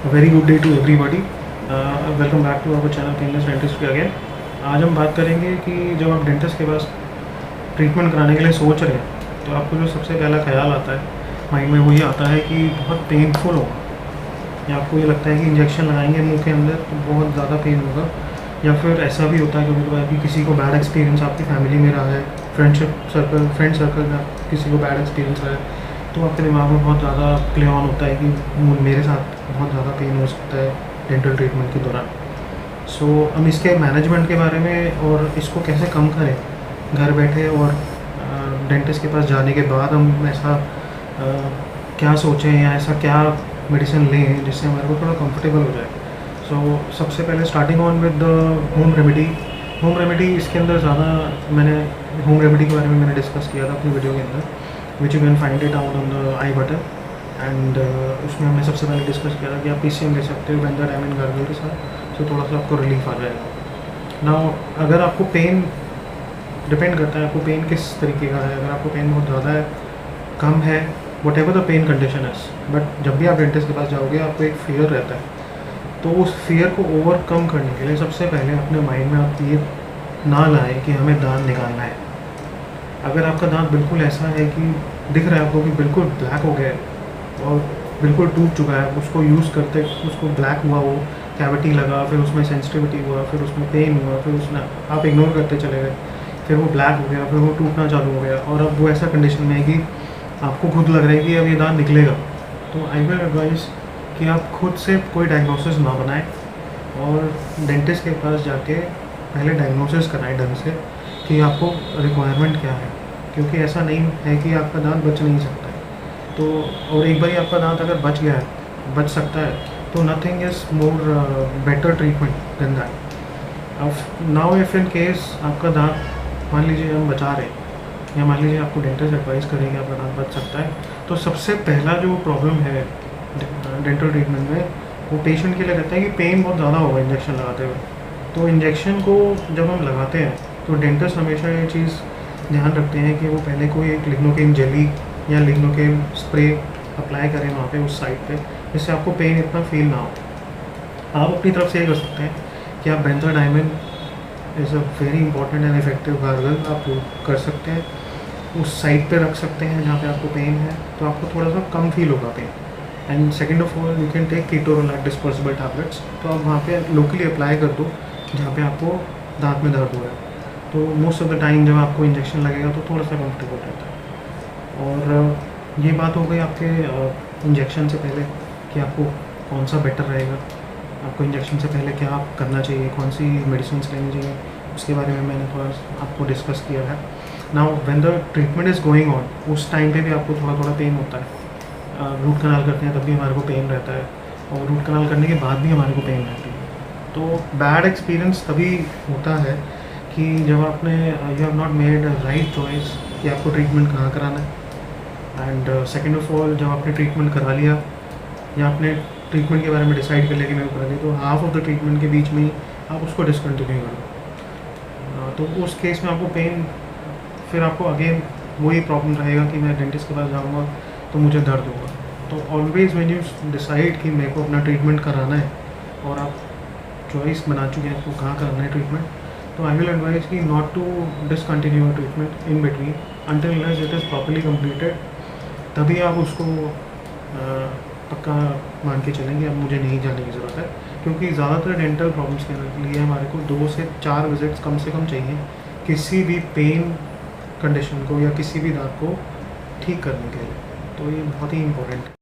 Very good day to everybody. Welcome back to our channel painless dentistry again. आज हम बात करेंगे कि जब आप डेंटिस्ट के पास ट्रीटमेंट कराने के लिए सोच रहे हैं तो आपको जो सबसे पहला ख्याल आता है माइंड में वही आता है कि बहुत पेनफुल होगा, या आपको ये लगता है कि इंजेक्शन लगाएंगे मुंह के अंदर तो बहुत ज़्यादा पेन होगा, या फिर ऐसा भी होता है कभी कभार कि किसी को बैड एक्सपीरियंस आपकी फैमिली में रहा है, फ्रेंड सर्कल में किसी को बैड एक्सपीरियंस रहा है, तो आपके दिमाग में बहुत ज़्यादा प्ले ऑन होता है कि मेरे साथ बहुत ज़्यादा पेन हो सकता है डेंटल ट्रीटमेंट के दौरान। सो हम इसके मैनेजमेंट के बारे में और इसको कैसे कम करें घर बैठे और डेंटिस्ट के पास जाने के बाद हम ऐसा क्या सोचें या ऐसा क्या मेडिसिन लें जिससे हमारे को थोड़ा कंफर्टेबल हो जाए। सो सबसे पहले starting on with home remedy. Home remedy इसके अंदर ज़्यादा मैंने होम रेमेडी के बारे में मैंने डिस्कस किया था अपनी वीडियो के अंदर, which you can find it out on the I button. And उसमें हमने सबसे पहले डिस्कस किया था कि आप PCM ले सकते हो बेंजाडाइमिन गार्गल के साथ, तो थोड़ा सा आपको रिलीफ आ जाएगा। नाउ अगर आपको पेन डिपेंड करता है आपको पेन किस तरीके का है। अगर आपको पेन बहुत ज़्यादा है, कम है, whatever the pain condition है, बट जब भी आप डेंटिस्ट के पास जाओगे आपको एक फियर रहता है, तो उस फियर को ओवरकम करने के लिए सबसे पहले अपने माइंड में आप ये ना लाएं कि हमें दांत निकालना है। अगर आपका दांत बिल्कुल ऐसा है कि दिख रहा है आपको कि बिल्कुल ब्लैक हो गया है और बिल्कुल टूट चुका है, उसको यूज़ करते उसको ब्लैक हुआ, वो कैविटी लगा, फिर उसमें सेंसिटिविटी हुआ, फिर उसमें पेन हुआ, फिर उसने आप इग्नोर करते चले गए, फिर वो ब्लैक हो गया, फिर वो टूटना चालू हो गया और अब वो ऐसा कंडीशन में है कि आपको खुद लग रहा है कि अब ये दांत निकलेगा, तो आई विल एडवाइस कि आप खुद से कोई डायग्नोसिस ना बनाएं और डेंटिस्ट के पास जाके पहले डायग्नोसिस कराएं ढंग से कि आपको रिक्वायरमेंट क्या है, क्योंकि ऐसा नहीं है कि आपका दांत बच नहीं सकता है। तो और एक बार आपका दांत अगर बच गया है, बच सकता है, तो nothing is more better treatment than that. अब नाउ इफ़ इन केस आपका दांत मान लीजिए हम बचा रहे हैं, या मान लीजिए आपको डेंटिस्ट एडवाइस करेंगे आपका दांत बच सकता है, तो सबसे पहला जो प्रॉब्लम है डेंटल ट्रीटमेंट में वो पेशेंट के लिए रहता है कि पेन बहुत ज़्यादा होगा इंजेक्शन लगाते हुए। तो इंजेक्शन को जब हम लगाते हैं तो डेंटिस्ट हमेशा ये चीज़ ध्यान रखते हैं कि वो पहले कोई एक लिग्नोकेन जेली या लिग्नोकेन स्प्रे अप्लाई करें वहाँ पे उस साइड पे, जिससे आपको पेन इतना फील ना हो। आप अपनी तरफ से ये कर सकते हैं कि आप benzydamine is a very important and effective gargle आप कर सकते हैं, उस साइड पे रख सकते हैं जहाँ पे आपको पेन है, तो आपको थोड़ा सा कम फील होगा pain. And second of all you can take ketorolac dispersible tablets, तो आप वहाँ पे लोकली अप्लाई कर दो जहाँ पे आपको दांत में दर्द हो रहा है, तो मोस्ट ऑफ द टाइम जब आपको इंजेक्शन लगेगा तो थोड़ा सा कंफर्टेबल रहता है। और ये बात हो गई आपके इंजेक्शन से पहले कि आपको कौन सा बेटर रहेगा, आपको इंजेक्शन से पहले क्या करना चाहिए, कौन सी मेडिसिन लेनी चाहिए, उसके बारे में मैंने थोड़ा आपको डिस्कस किया है। Now when the treatment is going on, उस टाइम पे भी आपको थोड़ा थोड़ा पेन होता है। रूट कनाल करते हैं तब भी हमारे को पेन रहता है, और रूट कनाल करने के बाद भी हमारे को पेन रहती है। तो बैड एक्सपीरियंस तभी होता है कि जब आपने you have not made right choice कि आपको ट्रीटमेंट कहाँ कराना है। एंड सेकेंड ऑफ ऑल, जब आपने ट्रीटमेंट करा लिया या आपने ट्रीटमेंट के बारे में डिसाइड कर लिया कि मैं करा दी, तो हाफ ऑफ द ट्रीटमेंट के बीच में ही आप उसको डिसकंटिन्यू करो, तो उस केस में आपको पेन, फिर आपको अगेन वही प्रॉब्लम रहेगा कि मैं डेंटिस्ट के पास जाऊँगा तो मुझे दर्द होगा। तो ऑलवेज़ व्हेन यू डिसाइड कि मेरे को अपना ट्रीटमेंट कराना है और आप चॉइस बना चुके हैं आपको कहाँ कराना है ट्रीटमेंट, तो आई विल एडवाइज कि not to discontinue treatment in between until unless it is properly completed, तभी आप उसको पक्का मान के चलेंगे अब मुझे नहीं जाने की ज़रूरत है। क्योंकि ज़्यादातर डेंटल प्रॉब्लम्स के लिए हमारे को 2 से 4 विजिट्स कम से कम चाहिए किसी भी पेन कंडीशन को या किसी भी दांत को ठीक करने के लिए, तो ये बहुत ही इंपॉर्टेंट है।